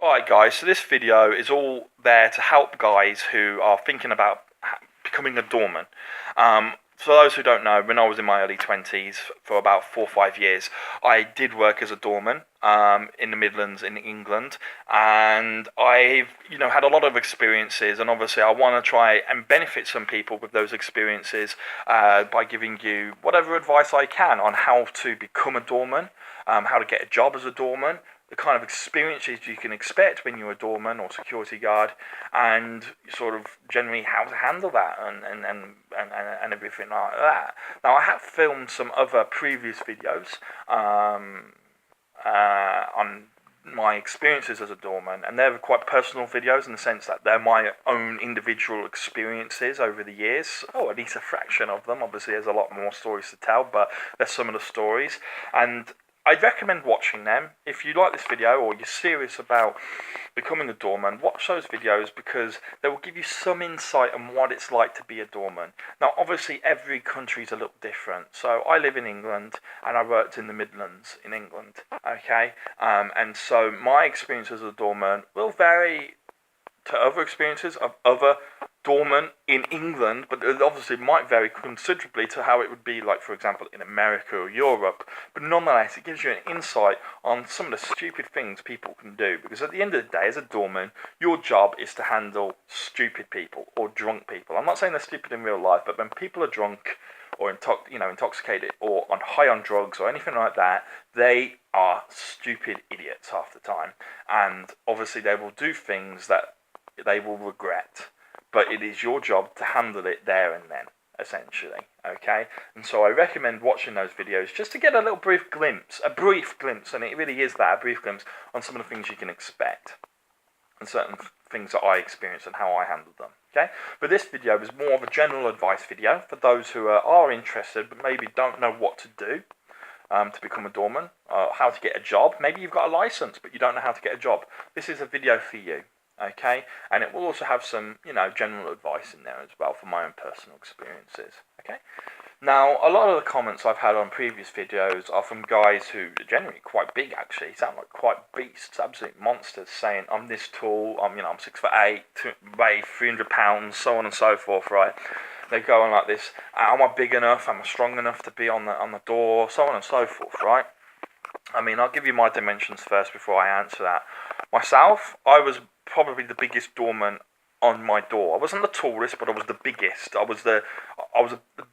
Alright guys, so this video is all there to help guys who are thinking about becoming a doorman. For those who don't know, when I was in my early 20s, for about 4 or 5 years, I did work as a doorman in the Midlands in England, and I've had a lot of experiences, and obviously I want to try and benefit some people with those experiences by giving you whatever advice I can on how to become a doorman, how to get a job as a doorman, the kind of experiences you can expect when you're a doorman or security guard, and sort of generally how to handle that and everything like that. Now, I have filmed some other previous videos on my experiences as a doorman, and they're quite personal videos in the sense that they're my own individual experiences over the years, or at least a fraction of them. Obviously there's a lot more stories to tell, but there's some of the stories, and I'd recommend watching them. If you like this video or you're serious about becoming a doorman, watch those videos because they will give you some insight on what it's like to be a doorman. Now, obviously, every country is a little different. So I live in England and I worked in the Midlands in England, okay? And so my experience as a doorman will vary to other experiences of other doormen in England, but it obviously might vary considerably to how it would be, like, for example, in America or Europe. But nonetheless, it gives you an insight on some of the stupid things people can do, because at the end of the day, as a doorman, your job is to handle stupid people or drunk people. I'm not saying they're stupid in real life, but when people are drunk or intoxicated or high on drugs or anything like that, they are stupid idiots half the time, and obviously they will do things that they will regret, but it is your job to handle it there and then, essentially, okay? And so I recommend watching those videos just to get a brief glimpse, and it really is that, a brief glimpse on some of the things you can expect, and certain things that I experienced and how I handled them, okay? But this video is more of a general advice video for those who are interested, but maybe don't know what to do to become a doorman, how to get a job. Maybe you've got a license, but you don't know how to get a job. This is a video for you. Okay, and it will also have some, general advice in there as well for my own personal experiences. Okay, now a lot of the comments I've had on previous videos are from guys who are generally quite big, actually, sound like quite beasts, absolute monsters, saying I'm this tall, I'm 6'8", weigh 300 pounds, so on and so forth, right? They go on like this: am I big enough? Am I strong enough to be on the door? So on and so forth, right? I mean, I'll give you my dimensions first before I answer that. Myself, I was probably the biggest doorman on my door. I wasn't the tallest, but I was the biggest. I was the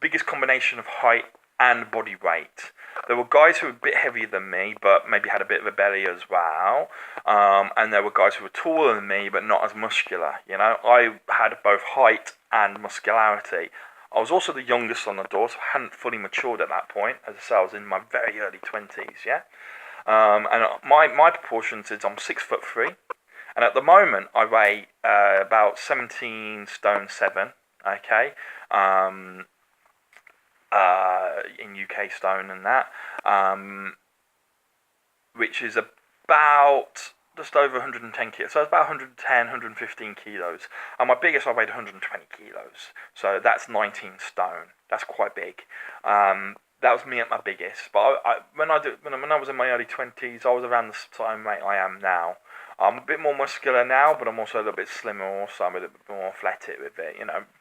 biggest combination of height and body weight. There were guys who were a bit heavier than me, but maybe had a bit of a belly as well. And there were guys who were taller than me, but not as muscular. I had both height and muscularity. I was also the youngest on the door, so I hadn't fully matured at that point. As I say, I was in my very early 20s, yeah? And my proportions is I'm 6'3", and at the moment I weigh about 17 stone 7, okay? In UK stone and that, which is about just over 110 kilos, so it's about 110, 115 kilos, and my biggest I weighed 120 kilos, so that's 19 stone, that's quite big. That was me at my biggest, but when I was in my early 20s, I was around the time rate I am now. I'm a bit more muscular now, but I'm also a little bit slimmer also, I'm a little bit more athletic with it,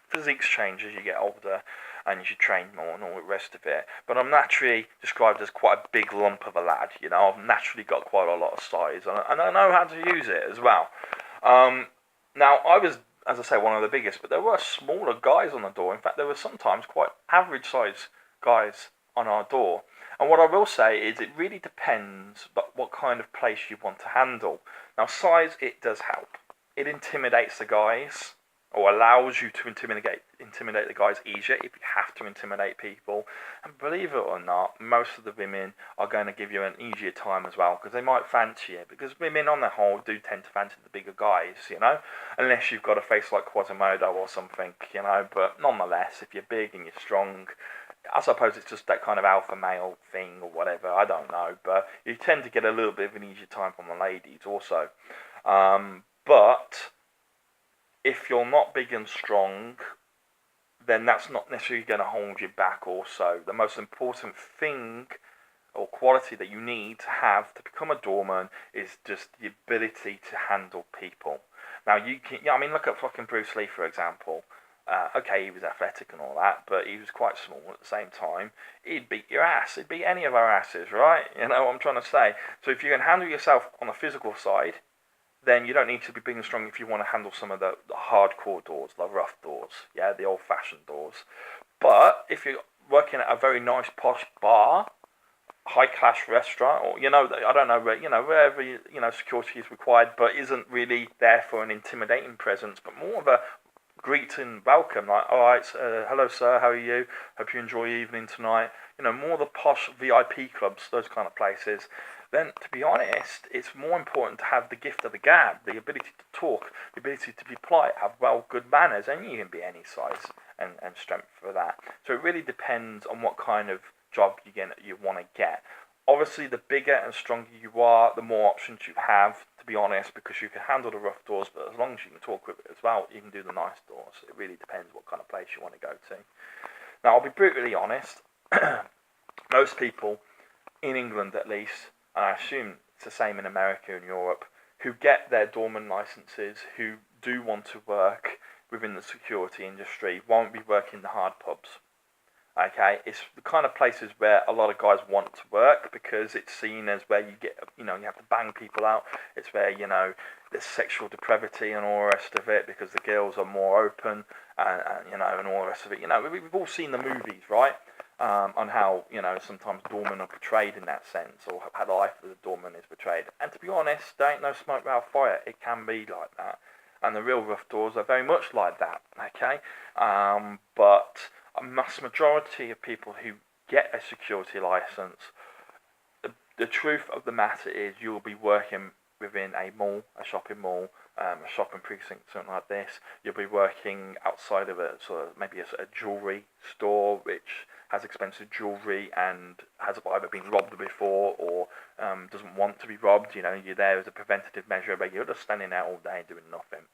physiques change as you get older, and you should train more and all the rest of it. But I'm naturally described as quite a big lump of a lad, I've naturally got quite a lot of size, and I know how to use it as well. Now, I was, as I say, one of the biggest, but there were smaller guys on the door. In fact, there were sometimes quite average size guys on our door. And what I will say is it really depends what kind of place you want to handle. Now, size, it does help. It intimidates the guys, or allows you to intimidate the guys easier if you have to intimidate people. And believe it or not, most of the women are going to give you an easier time as well, because they might fancy it, because women on the whole do tend to fancy the bigger guys, unless you've got a face like Quasimodo or something, but nonetheless, if you're big and you're strong, I suppose it's just that kind of alpha male thing or whatever, I don't know, but you tend to get a little bit of an easier time from the ladies also. But if you're not big and strong, then that's not necessarily going to hold you back also. The most important thing or quality that you need to have to become a doorman is just the ability to handle people. Now you can, yeah, I mean, look at fucking Bruce Lee for example. Okay, he was athletic and all that, but he was quite small at the same time. He'd beat your ass. He'd beat any of our asses, right? You know what I'm trying to say? So if you can handle yourself on the physical side, then you don't need to be big and strong if you want to handle some of the hardcore doors, the rough doors, yeah, the old-fashioned doors. But if you're working at a very nice posh bar, high-class restaurant, or I don't know where, wherever security is required, but isn't really there for an intimidating presence, but more of a greet and welcome, like, all right, hello sir, how are you? Hope you enjoy your evening tonight. More the posh VIP clubs, those kind of places. Then, to be honest, it's more important to have the gift of the gab, the ability to talk, the ability to be polite, have good manners, and you can be any size and strength for that. So it really depends on what kind of job you want to get. Obviously, the bigger and stronger you are, the more options you have, to be honest, because you can handle the rough doors, but as long as you can talk with it as well, you can do the nice doors. It really depends what kind of place you want to go to. Now, I'll be brutally honest, most people, in England at least, and I assume it's the same in America and Europe, who get their doorman licenses, who do want to work within the security industry, won't be working the hard pubs. Okay, it's the kind of places where a lot of guys want to work because it's seen as where you get, you have to bang people out. It's where, there's sexual depravity and all the rest of it because the girls are more open and all the rest of it. We've all seen the movies, right? On how, sometimes doormen are portrayed in that sense, or how the life of the doorman is portrayed. And to be honest, there ain't no smoke without fire. It can be like that. And the real rough doors are very much like that, okay? But a mass majority of people who get a security license, the truth of the matter is you'll be working within a mall, a shopping mall, a shopping precinct, something like this. You'll be working outside of a sort of maybe a jewellery store which has expensive jewellery and has either been robbed before or doesn't want to be robbed. You're there as a preventative measure, but you're just standing there all day doing nothing.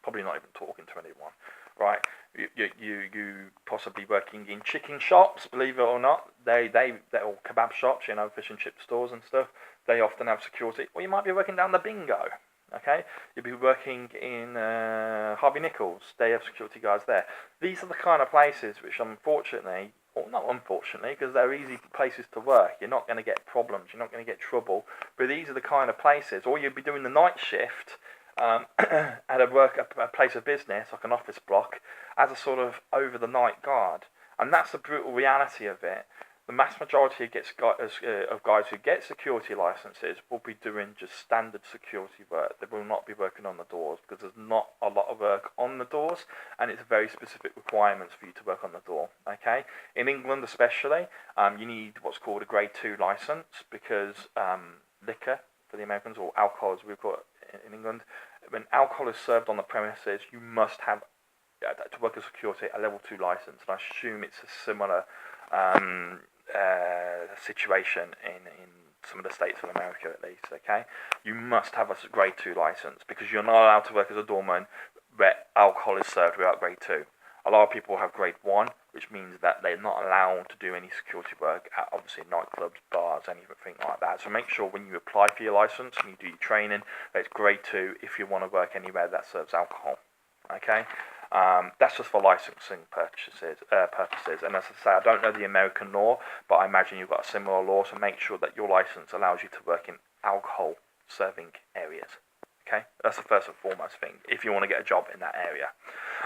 Probably not even talking to anyone, right? You possibly working in chicken shops, believe it or not. They're all kebab shops, fish and chip stores and stuff. They often have security. Or you might be working down the bingo, okay? You'll be working in Harvey Nichols. They have security guards there. These are the kind of places which unfortunately, or not unfortunately, because they're easy places to work. You're not going to get problems. You're not going to get trouble. But these are the kind of places, or you'll be doing the night shift at a place of business, like an office block, as a sort of over-the-night guard. And that's the brutal reality of it. The mass majority of guys who get security licenses will be doing just standard security work. They will not be working on the doors because there's not a lot of work on the doors, and it's very specific requirements for you to work on the door. Okay, in England especially, you need what's called a Grade 2 license because liquor for the Americans, or alcohol as we call it in England, when alcohol is served on the premises, you must have to work as security a level 2 license. And I assume it's a similar situation in some of the states of America at least, okay? You must have a Grade 2 license because you're not allowed to work as a doorman where alcohol is served without Grade 2. A lot of people have Grade 1, which means that they're not allowed to do any security work at, obviously, nightclubs, bars, anything like that. So make sure when you apply for your license and you do your training, that it's Grade 2 if you want to work anywhere that serves alcohol, okay? That's just for licensing purposes. And as I say, I don't know the American law, but I imagine you've got a similar law, so make sure that your license allows you to work in alcohol-serving areas. Okay, that's the first and foremost thing if you want to get a job in that area.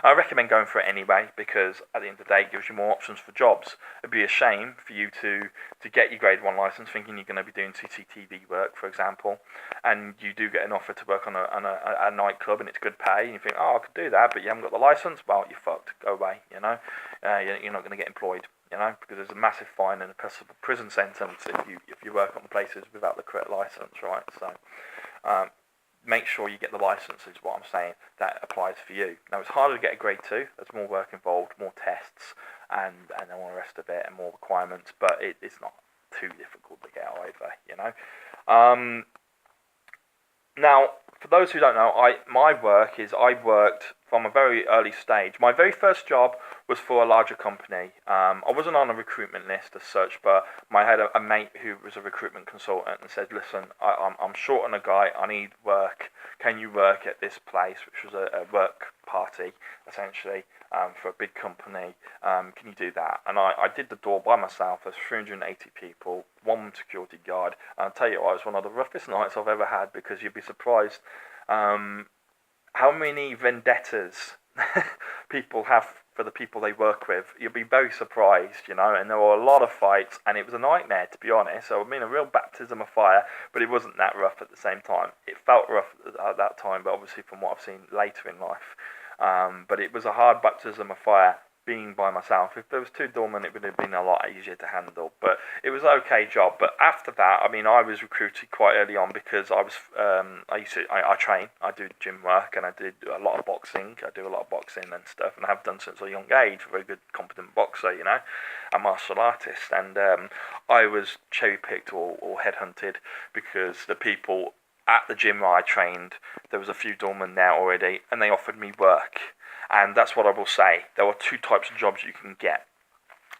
I recommend going for it anyway because at the end of the day it gives you more options for jobs. It'd be a shame for you to get your Grade 1 license thinking you're going to be doing CCTV work, for example, and you do get an offer to work on a nightclub and it's good pay and you think, oh, I could do that, but you haven't got the license. Well, you're fucked. Go away. You're not going to get employed. Because there's a massive fine and a possible prison sentence if you work on places without the correct license, right? So. Make sure you get the license is what I'm saying. That applies for you. Now, it's harder to get a Grade 2. There's more work involved, more tests, and all the rest of it, and more requirements, but it's not too difficult to get either, Now, for those who don't know, my work is I worked from a very early stage. My very first job was for a larger company. I wasn't on a recruitment list as such, but I had a mate who was a recruitment consultant and said, listen, I'm short on a guy, I need work. Can you work at this place, which was a work party, essentially, for a big company? Can you do that? And I did the door by myself. There's 380 people, one security guard. And I'll tell you what, it was one of the roughest nights I've ever had, because you'd be surprised how many vendettas people have for the people they work with. You'll be very surprised, you know, and there were a lot of fights, and it was a nightmare, to be honest. So, I mean, a real baptism of fire, but it wasn't that rough at the same time. It felt rough at that time, but obviously from what I've seen later in life. But it was a hard baptism of fire being by myself. If there was two doormen, it would have been a lot easier to handle, but it was an okay job. But after that, I mean, I was recruited quite early on, because I train, I do gym work, and I did a lot of boxing. I do a lot of boxing and stuff, and I have done since a young age. A very good, competent boxer, you know, a martial artist, and I was cherry picked or headhunted, because the people at the gym where I trained, there was a few doormen there already, and they offered me work. And that's what I will say. There are two types of jobs you can get.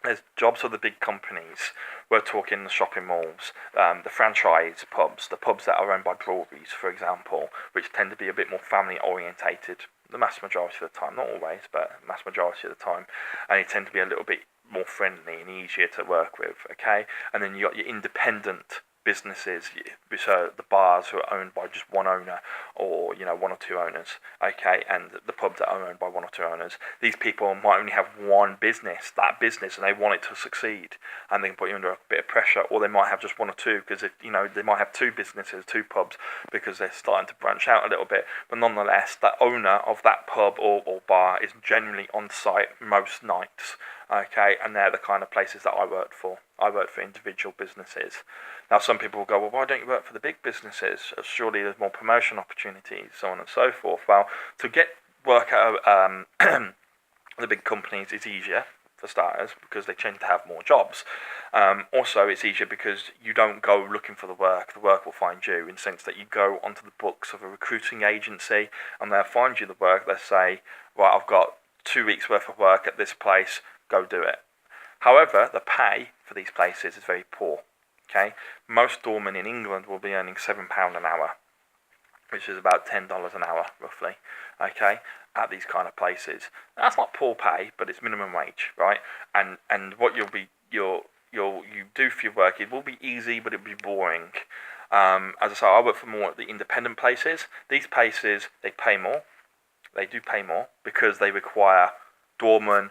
There's jobs for the big companies. We're talking the shopping malls, the franchise pubs, the pubs that are owned by breweries, for example, which tend to be a bit more family orientated. The mass majority of the time, not always, but mass majority of the time. And they tend to be a little bit more friendly and easier to work with, okay? And then you got your independent businesses, which are the bars who are owned by just one owner, or, you know, one or two owners, okay, and the pubs that are owned by one or two owners. These people might only have one business, and they want it to succeed, and they can put you under a bit of pressure. Or they might have just one or two, because, you know, they might have two businesses, two pubs, because they're starting to branch out a little bit. But nonetheless, the owner of that pub or bar is generally on site most nights, okay, and they're the kind of places that I worked for. I worked for individual businesses. Now, some people will go, well, why don't you work for the big businesses? Surely there's more promotion opportunities, so on and so forth. Well, to get work at the big companies is easier, for starters, because they tend to have more jobs. Also, it's easier because you don't go looking for the work will find you, in the sense that you go onto the books of a recruiting agency, and they'll find you the work. They'll say, right, I've got 2 weeks worth of work at this place, go do it. However, the pay for these places is very poor. Okay, most doormen in England will be earning £7 an hour, which is about $10 an hour, roughly. Okay, at these kind of places, that's not poor pay, but it's minimum wage, right? And what you do for your work, it will be easy, but it'll be boring. As I say, I work for more at the independent places. These places, they pay more. They do pay more, because they require doormen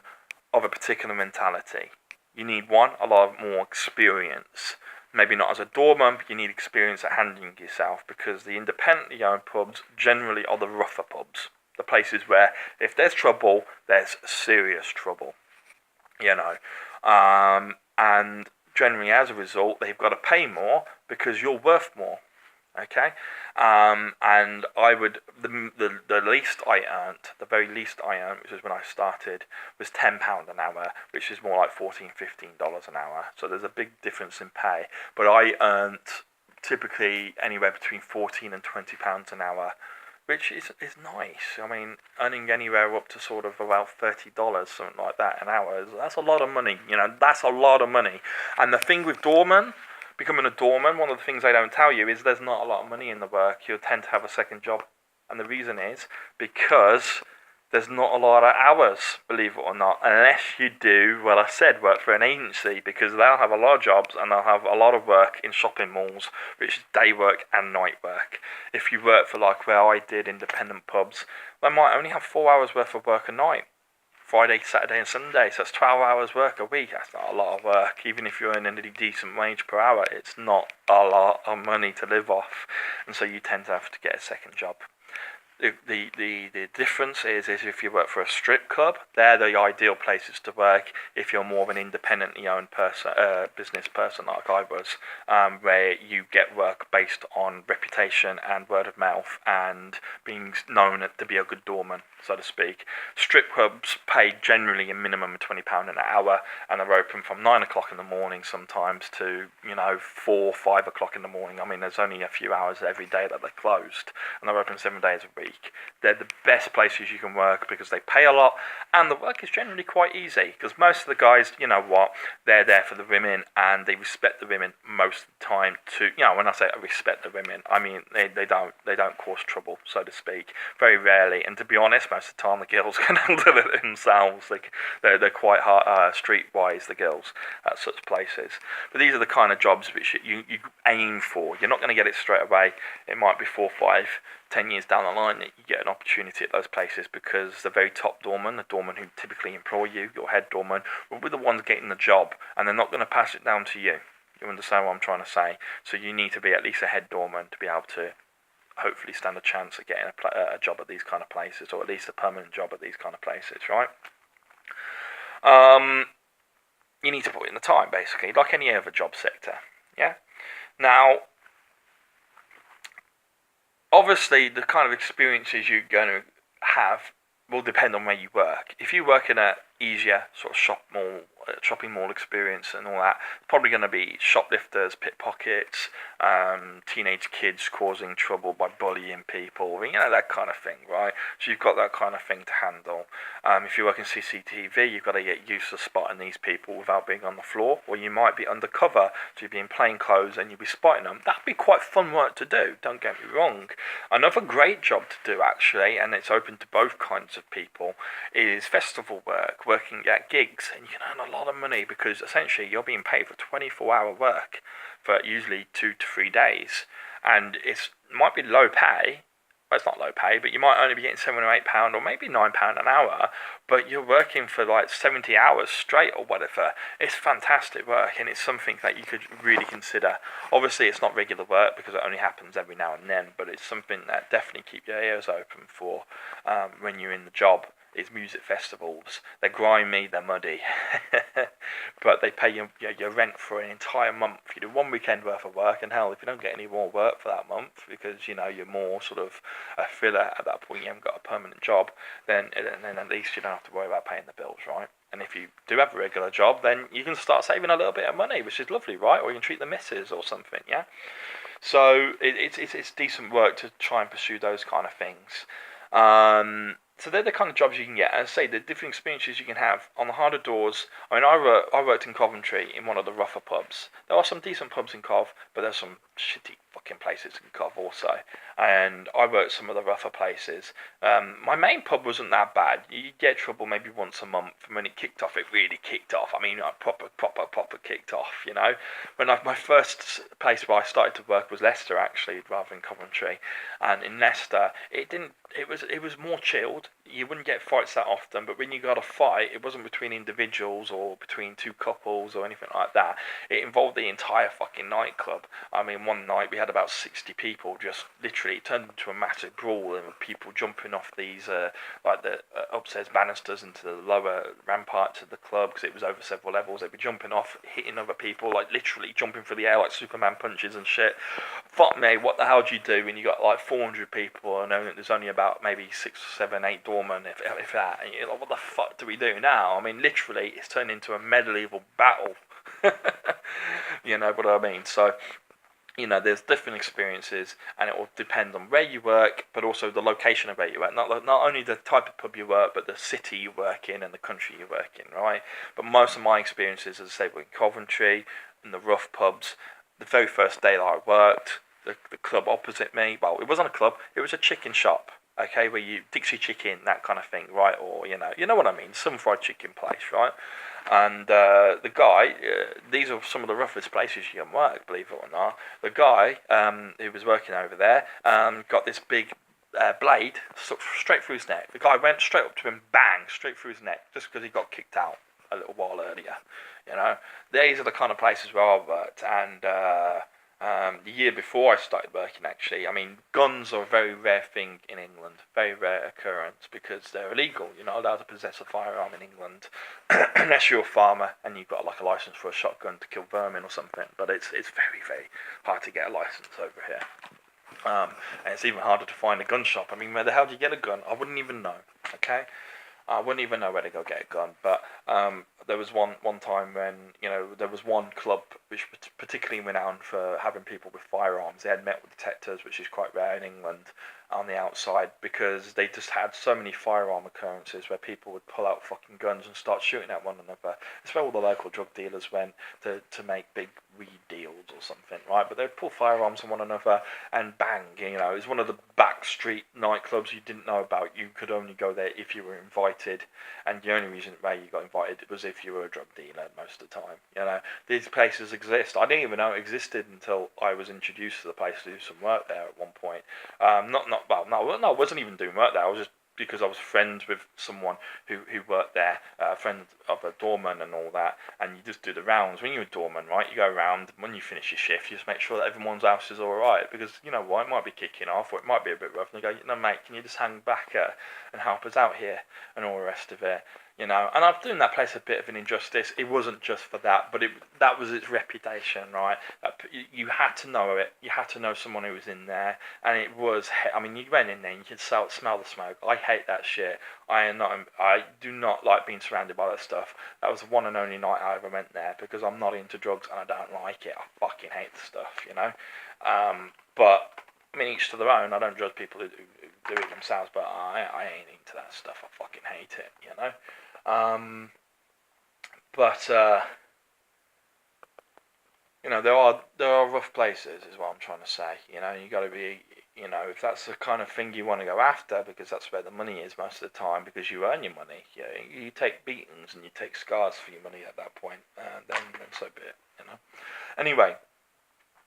of a particular mentality. You need a lot more experience. Maybe not as a doorman, but you need experience at handling yourself, because the independently owned pubs generally are the rougher pubs. The places where if there's trouble, there's serious trouble, you know. And generally, as a result, they've got to pay more, because you're worth more. Okay, and I would the least I earned, the very least I earned, which was when I started, was £10 an hour, which is more like $14-15 an hour. So there's a big difference in pay. But I earned typically anywhere between £14 and £20 an hour, which is nice. I mean, earning anywhere up to sort of about $30, something like that, an hour, that's a lot of money. You know, that's a lot of money. And the thing with becoming a doorman, one of the things they don't tell you is there's not a lot of money in the work. You'll tend to have a second job. And the reason is because there's not a lot of hours, believe it or not, unless you do, well, I said, work for an agency, because they'll have a lot of jobs and they'll have a lot of work in shopping malls, which is day work and night work. If you work for, like where I did, independent pubs, they might only have 4 hours worth of work a night. Friday, Saturday and Sunday, so that's 12 hours work a week. That's not a lot of work. Even if you're earning a decent wage per hour, it's not a lot of money to live off, and so you tend to have to get a second job. The difference is if you work for a strip club, they're the ideal places to work if you're more of an independently owned business person like I was, where you get work based on reputation and word of mouth and being known to be a good doorman, so to speak. Strip clubs pay generally a minimum of £20 an hour, and they're open from 9 o'clock in the morning sometimes to 4, 5 o'clock in the morning. I mean, there's only a few hours every day that they're closed, and they're open 7 days a week. speak. They're the best places you can work because they pay a lot and the work is generally quite easy because most of the guys, you know what, they're there for the women and they respect the women most of the time too. You know, when I say I respect the women, I mean they don't cause trouble, so to speak, very rarely. And to be honest, most of the time the girls can handle it themselves. They're quite hard, streetwise, the girls at such places. But these are the kind of jobs which you aim for. You're not going to get it straight away. It might be 4, 5, 10 years down the line that you get an opportunity at those places because the very top doorman, the doorman who typically employ you, your head doorman, will be the ones getting the job, and they're not going to pass it down to you. You understand what I'm trying to say? So you need to be at least a head doorman to be able to hopefully stand a chance at getting a job at these kind of places, or at least a permanent job at these kind of places, right? You need to put in the time, basically, like any other job sector, yeah? Now, obviously, the kind of experiences you're going to have will depend on where you work. If you work in a easier sort of shopping mall experience and all that, probably going to be shoplifters, pickpockets, teenage kids causing trouble by bullying people, you know, that kind of thing, right? So you've got that kind of thing to handle. If you work in CCTV, you've got to get used to spotting these people without being on the floor, or you might be undercover, so you'd be in plain clothes and you'd be spotting them. That'd be quite fun work to do, don't get me wrong. Another great job to do, actually, and it's open to both kinds of people, is festival work, working at gigs, and you can earn a lot of money because essentially you're being paid for 24-hour work for usually 2 to 3 days, and it might be low pay. Well, it's not low pay, but you might only be getting £7 or £8 or maybe £9 an hour, but you're working for like 70 hours straight or whatever. It's fantastic work, and it's something that you could really consider. Obviously, it's not regular work because it only happens every now and then, but it's something that definitely keep your ears open for when you're in the job. Is music festivals. They're grimy, they're muddy, but they pay your rent for an entire month. You do one weekend worth of work, and hell, if you don't get any more work for that month because you know you're more sort of a filler at that point, you haven't got a permanent job, then at least you don't have to worry about paying the bills, right? And if you do have a regular job, then you can start saving a little bit of money, which is lovely, right? Or you can treat the missus or something, yeah. So it's decent work to try and pursue those kind of things. So they're the kind of jobs you can get. As I say, the different experiences you can have on the harder doors. I mean, I worked in Coventry in one of the rougher pubs. There are some decent pubs in Cov, but there's some shitty fucking places in Cov also. And I worked some of the rougher places. My main pub wasn't that bad. You get trouble maybe once a month. And when it kicked off, it really kicked off. I mean, proper kicked off, you know. My first place where I started to work was Leicester, actually, rather than Coventry. And in Leicester, it was more chilled. You wouldn't get fights that often, but when you got a fight, it wasn't between individuals or between two couples or anything like that. It involved the entire fucking nightclub. I mean, one night we had about 60 people, just literally it turned into a massive brawl, and people jumping off these like the upstairs banisters into the lower ramparts of the club because it was over several levels. They'd be jumping off, hitting other people, like literally jumping through the air like Superman punches and shit. Fuck me, what the hell do you do when you got like 400 people and there's only about maybe 6, 7, 8 doormen, if that? And you're like, what the fuck do we do now? I mean, literally, it's turned into a medieval battle. You know what I mean? So, you know, there's different experiences, and it will depend on where you work, but also the location of where you work. Not only the type of pub you work, but the city you work in and the country you work in, right? But most of my experiences, as I say, were in Coventry, in the rough pubs. The very first day that I worked, the club opposite me, well, it wasn't a club, it was a chicken shop. Okay, where you Dixie chicken, that kind of thing, right? Or you know what I mean, some fried chicken place, right? And the guy, these are some of the roughest places you can work, believe it or not. The guy who was working over there got this big blade stuck straight through his neck. The guy went straight up to him, bang, straight through his neck, just because he got kicked out a little while earlier. You know, these are the kind of places where I worked, and the year before I started working, actually, I mean, guns are a very rare thing in England, very rare occurrence, because they're illegal. You're not allowed to possess a firearm in England unless you're a farmer and you've got like a license for a shotgun to kill vermin or something. But it's very, very hard to get a license over here. And it's even harder to find a gun shop. I mean, where the hell do you get a gun? I wouldn't even know, okay? I wouldn't even know where to go get a gun, but there was one time when, you know, there was one club which was particularly renowned for having people with firearms. They had metal detectors, which is quite rare in England, on the outside because they just had so many firearm occurrences where people would pull out fucking guns and start shooting at one another. It's where all the local drug dealers went to make big weed deals or something, right? But they'd pull firearms on one another and bang, you know. It was one of the backstreet nightclubs you didn't know about. You could only go there if you were invited, and the only reason why you got invited was if you were a drug dealer most of the time. You know, these places exist. I didn't even know it existed until I was introduced to the place to do some work there at one point. No, I wasn't even doing work there. I was just because I was friends with someone who worked there, a friend of a doorman and all that, and you just do the rounds. When you're a doorman, right, you go around, when you finish your shift, you just make sure that everyone's house is alright, because, you know what, it might be kicking off, or it might be a bit rough, and you go, no mate, can you just hang back and help us out here, and all the rest of it. You know, and I've done that place a bit of an injustice. It wasn't just for that, but that was its reputation, right? You had to know it. You had to know someone who was in there, and it was. I mean, you went in there, and you could smell the smoke. I hate that shit. I do not like being surrounded by that stuff. That was the one and only night I ever went there because I'm not into drugs and I don't like it. I fucking hate the stuff, you know. But I mean, each to their own. I don't judge people who do it themselves, but I ain't into that stuff. I fucking hate it, you know. You know, there are rough places, is what I'm trying to say. You know, you got to be, you know, if that's the kind of thing you want to go after, because that's where the money is most of the time, because you earn your money. You take beatings and you take scars for your money at that point, and then so be it. You know. Anyway,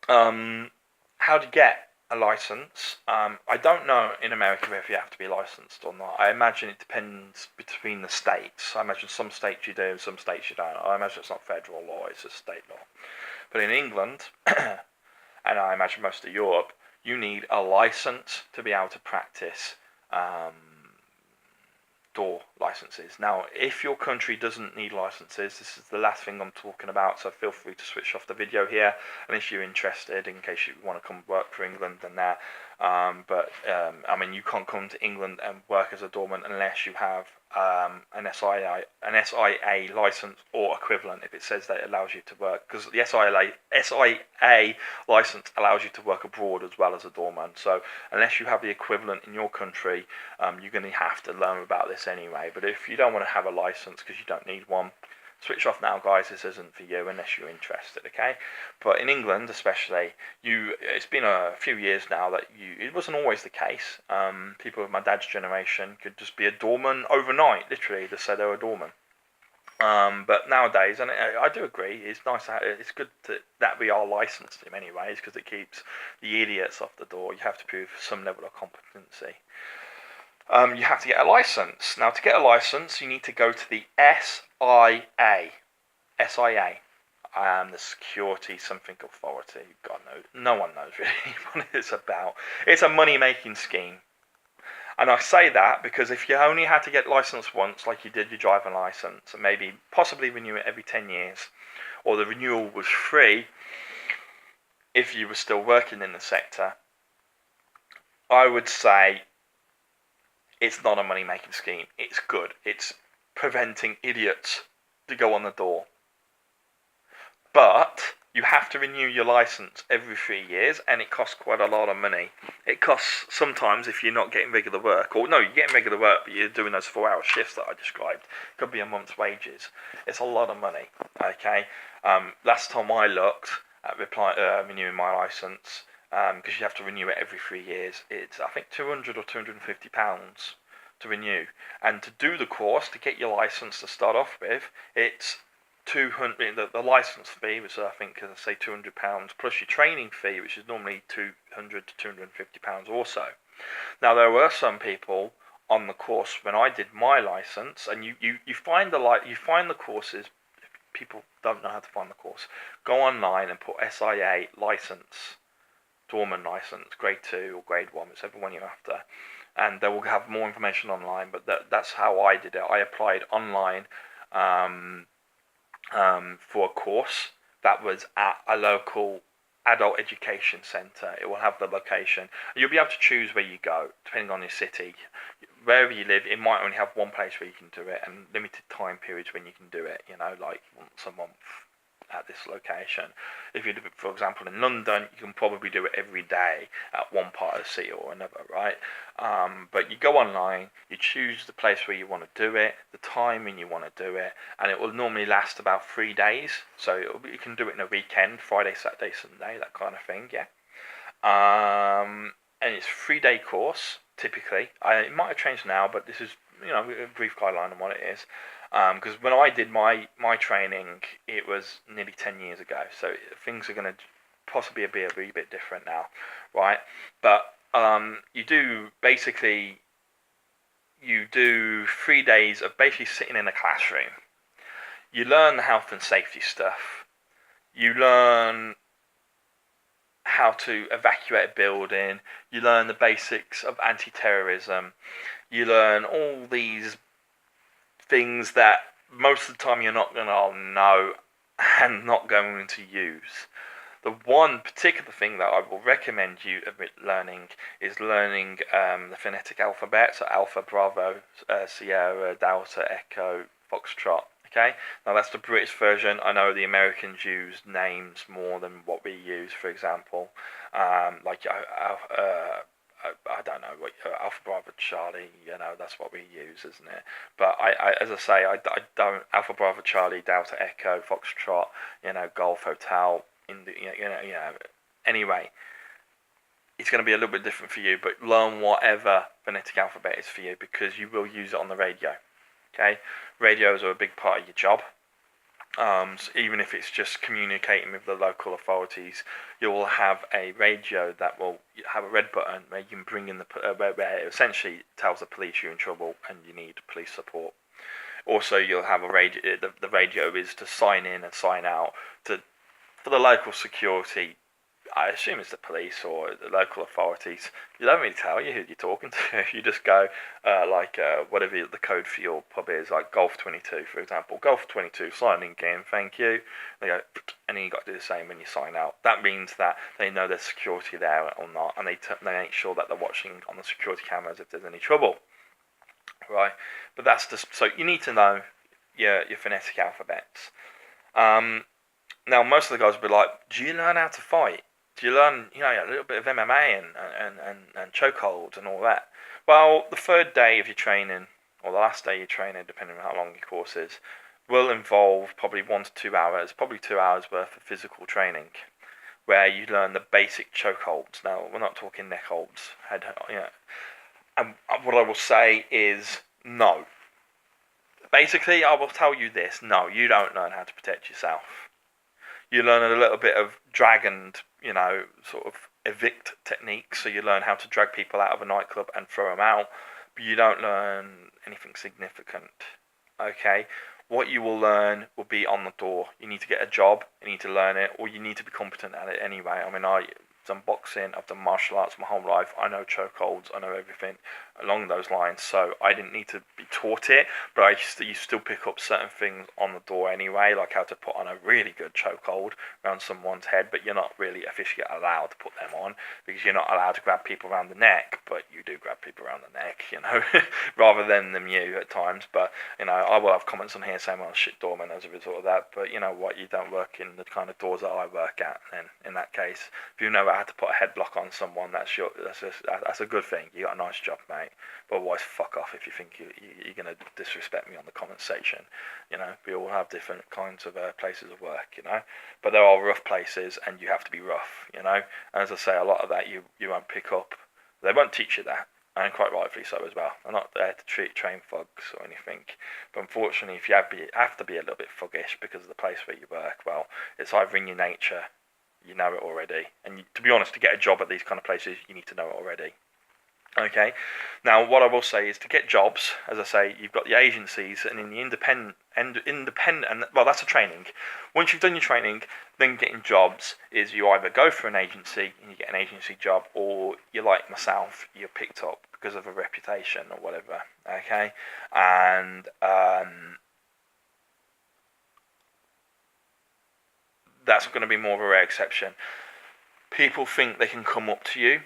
how to get a license? I don't know in America if you have to be licensed or not. I imagine it depends between the states. I imagine some states you do and some states you don't. I imagine it's not federal law, it's just state law. But in England, and I imagine most of Europe, you need a license to be able to practice door licenses. Now, if your country doesn't need licenses, this is the last thing I'm talking about, so feel free to switch off the video here, and if you're interested, in case you want to come work for England, then that. I mean, you can't come to England and work as a doorman unless you have an SIA license or equivalent, if it says that it allows you to work, because the SIA license allows you to work abroad as well as a doorman. So unless you have the equivalent in your country, you're going to have to learn about this anyway. But if you don't want to have a license because you don't need one, switch off now, guys. This isn't for you unless you're interested, okay? But in England, especially, it's been a few years now that it wasn't always the case. People of my dad's generation could just be a doorman overnight, literally, just say they were a doorman. But nowadays, and I do agree, it's nice. It's good that we are licensed in many ways because it keeps the idiots off the door. You have to prove some level of competency. You have to get a license. Now, to get a license, you need to go to the SIA, the Security Something Authority. God knows, no one knows really what it's about. It's a money-making scheme. And I say that because if you only had to get licensed once, like you did your driving license, and maybe possibly renew it every 10 years, or the renewal was free if you were still working in the sector, I would say it's not a money-making scheme. It's good. It's preventing idiots to go on the door. But you have to renew your license every 3 years, and it costs quite a lot of money. It costs sometimes, if you're not getting regular work, or no, you're getting regular work, but you're doing those 4-hour shifts that I described, it could be a month's wages. It's a lot of money, okay? Last time I looked at renewing my license, because you have to renew it every 3 years, it's I think £200 or £250 to renew, and to do the course, to get your license to start off with, it's 200. The license fee, which I think, as I say, £200, plus your training fee, which is normally £200 to £250 also. Now, there were some people on the course when I did my license, and you find the courses. People don't know how to find the course. Go online and put SIA license, doorman license, grade 2 or grade 1, whichever one you're after, and they will have more information online. But that's how I did it. I applied online for a course that was at a local adult education centre. It will have the location. You'll be able to choose where you go, depending on your city. Wherever you live, it might only have one place where you can do it, and limited time periods when you can do it, you know, like once a month, at this location. If you do it, for example, in London, you can probably do it every day at one part of the city or another, right? But you go online, you choose the place where you want to do it, the timing you want to do it, and it will normally last about 3 days. So you can do it in a weekend, Friday, Saturday, Sunday, that kind of thing, yeah. And it's 3 day course typically. It might have changed now, but this is a brief guideline on what it is. Because when I did my training, it was nearly 10 years ago, so things are going to possibly be a wee bit different now, right? But you do 3 days of basically sitting in a classroom. You learn the health and safety stuff. You learn how to evacuate a building. You learn the basics of anti-terrorism. You learn all these things that most of the time you're not going to know and not going to use. The one particular thing that I will recommend you learning is learning the phonetic alphabet, so Alpha, Bravo, Sierra, Delta, Echo, Foxtrot. Okay, now that's the British version. I know the Americans use names more than what we use. For example, I don't know what Alpha Bravo Charlie. That's what we use, isn't it? But as I say, I don't Alpha Bravo Charlie Delta Echo Foxtrot. Golf Hotel. Anyway, it's going to be a little bit different for you. But learn whatever phonetic alphabet is for you, because you will use it on the radio. Okay, radios are a big part of your job. So even if it's just communicating with the local authorities, you will have a radio that will have a red button where you can bring in where it essentially tells the police you're in trouble and you need police support. Also, you'll have a radio. The radio is to sign in and sign out for the local security. I assume it's the police or the local authorities. You don't really tell you who you're talking to. You just go, whatever the code for your pub is, like Golf 22, for example. Golf 22, signing in, thank you. They go, and then you got to do the same when you sign out. That means that they know there's security there or not, and they make sure that they're watching on the security cameras if there's any trouble. Right? But that's just, so you need to know your phonetic alphabets. Now, most of the guys will be like, do you learn how to fight? Do you learn, a little bit of MMA and chokeholds and all that? Well, the third day of your training, or the last day of your training, depending on how long your course is, will involve probably 1 to 2 hours, probably 2 hours worth of physical training, where you learn the basic chokeholds. Now, we're not talking neck holds, And what I will say is no. Basically, I will tell you this: no, you don't learn how to protect yourself. You learn a little bit of drag and, sort of evict techniques. So you learn how to drag people out of a nightclub and throw them out. But you don't learn anything significant. Okay? What you will learn will be on the door. You need to get a job, you need to learn it, or you need to be competent at it anyway. I mean, I've done boxing, I've done martial arts my whole life. I know chokeholds, I know everything along those lines. So I didn't need to be taught it, but you still pick up certain things on the door anyway, like how to put on a really good chokehold around someone's head, but you're not really officially allowed to put them on, because you're not allowed to grab people around the neck, but you do grab people around the neck, rather than them you at times. But, I will have comments on here saying, well, shit doorman as a result of that, but you know what, you don't work in the kind of doors that I work at, and in that case, if you know how to put a headlock on someone, that's a good thing. You got a nice job, mate. But otherwise, fuck off if you think you're going to disrespect me on the comment section. We all have different kinds of places of work, But there are rough places, and you have to be rough, And as I say, a lot of that you won't pick up. They won't teach you that, and quite rightfully so as well. They're not there to train thugs or anything. But unfortunately, if you have to be a little bit thuggish because of the place where you work, well, it's either in your nature. You know it already, and to be honest, to get a job at these kind of places, you need to know it already. Okay, now what I will say is, to get jobs, as I say, you've got the agencies, and in the independent, well, that's a training. Once you've done your training, then getting jobs is you either go for an agency and you get an agency job, or you're like myself, you're picked up because of a reputation or whatever. Okay, and that's going to be more of a rare exception. People think they can come up to you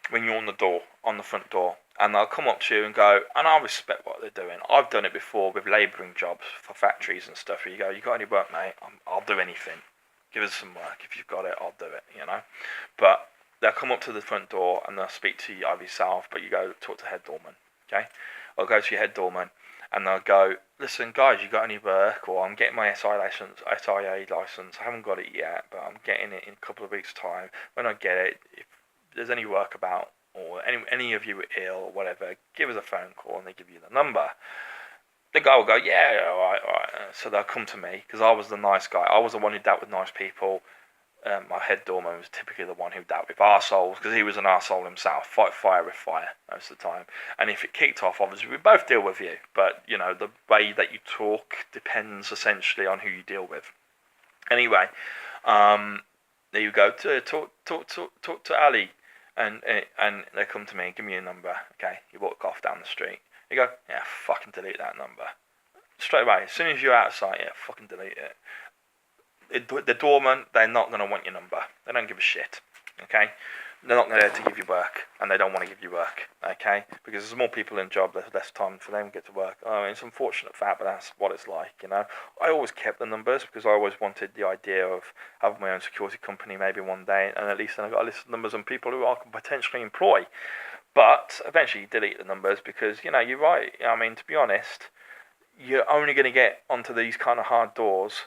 when you're on the front door, and they'll come up to you and go, and I respect what they're doing. I've done it before with labouring jobs for factories and stuff, where you go, you got any work, mate? I'll do anything. Give us some work. If you've got it, I'll do it, you know. But they'll come up to the front door and they'll speak to you, either yourself, but you go talk to head doorman, okay? Or go to your head doorman and they'll go, listen, guys, you got any work? Or I'm getting my SIA license. I haven't got it yet, but I'm getting it in a couple of weeks' time. When I get it, if there's any work about, or any of you are ill or whatever, give us a phone call and they give you the number. The guy will go, yeah, all right. So they'll come to me because I was the nice guy. I was the one who dealt with nice people. My head doorman was typically the one who dealt with arseholes because he was an arsehole himself. Fight fire with fire most of the time. And if it kicked off, obviously we both deal with you. But you know the way that you talk depends essentially on who you deal with. Anyway, there you go. Talk to Ali, and they come to me and give me a number. Okay, you walk off down the street. You go, yeah, fucking delete that number. Straight away, as soon as you're out of sight, yeah, fucking delete it. The doorman, they're not going to want your number. They don't give a shit, okay? They're not there to give you work, and they don't want to give you work, okay? Because there's more people in the job, there's less time for them to get to work. I mean, it's an unfortunate fact, but that's what it's like, you know? I always kept the numbers because I always wanted the idea of having my own security company maybe one day, and at least then I've got a list of numbers on people who I can potentially employ. But eventually you delete the numbers because, you know, you're right. I mean, to be honest, you're only going to get onto these kind of hard doors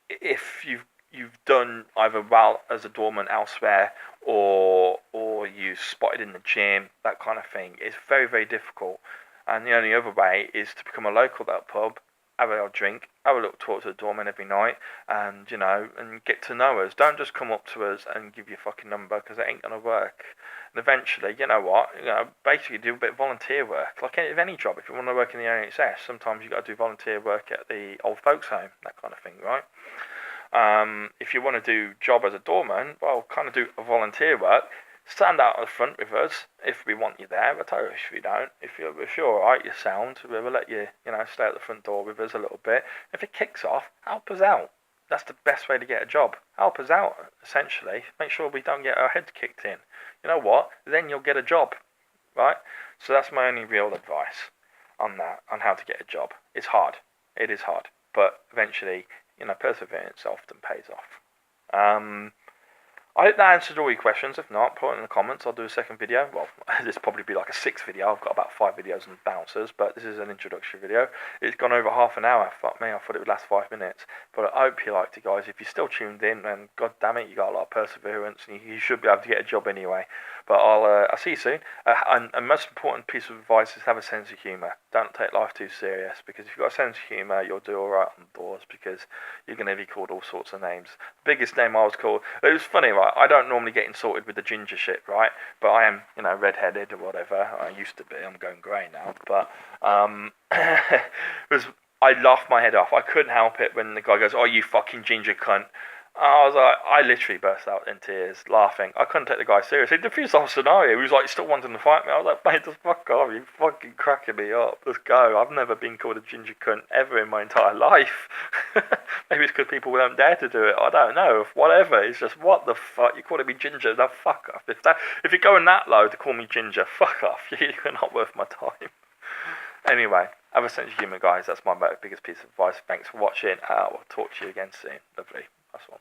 if you've done either well as a doorman elsewhere or you spotted in the gym, that kind of thing. It's very, very difficult. And the only other way is to become a local at that pub, have a little drink, have a little talk to the doorman every night, and, you know, and get to know us. Don't just come up to us and give your fucking number because it ain't going to work. And eventually, you know what, basically do a bit of volunteer work. Like any job, if you want to work in the NHS, sometimes you got to do volunteer work at the old folks home, that kind of thing, right? If you want to do job as a doorman, well, kind of do a volunteer work. Stand out at the front with us if we want you there. But totally if you don't. If you're alright, you're sound. We'll let you, stay at the front door with us a little bit. If it kicks off, help us out. That's the best way to get a job. Help us out, essentially. Make sure we don't get our heads kicked in. You know what? Then you'll get a job, right? So that's my only real advice on that, on how to get a job. It's hard. It is hard. But eventually, perseverance often pays off. I hope that answered all your questions. If not, put it in the comments. I'll do a second video. Well, this will probably be like a sixth video. I've got about 5 videos on bouncers, but this is an introductory video. It's gone over half an hour. Fuck me, I thought it would last 5 minutes. But I hope you liked it, guys. If you're still tuned in, then god damn it, you got a lot of perseverance, and you should be able to get a job anyway. But I'll see you soon. And a most important piece of advice is have a sense of humour. Don't take life too serious, because if you've got a sense of humour, you'll do alright on the doors, because you're going to be called all sorts of names. The biggest name I was called, it was funny, right? I don't normally get insulted with the ginger shit, right? But I am, red-headed or whatever. I used to be. I'm going grey now. But I laughed my head off. I couldn't help it when the guy goes, "Oh, you fucking ginger cunt." I was like, I literally burst out in tears, laughing. I couldn't take the guy seriously. It diffused the whole scenario. He was like, still wanting to fight me. I was like, mate, just fuck off. You're fucking cracking me up. Let's go. I've never been called a ginger cunt ever in my entire life. Maybe it's because people don't dare to do it. I don't know. Whatever. It's just, what the fuck? You calling me ginger? No, fuck off. If you're going that low to call me ginger, fuck off. You're not worth my time. Anyway, have a sense of humour, guys. That's my biggest piece of advice. Thanks for watching. I'll talk to you again soon. Lovely. That's one.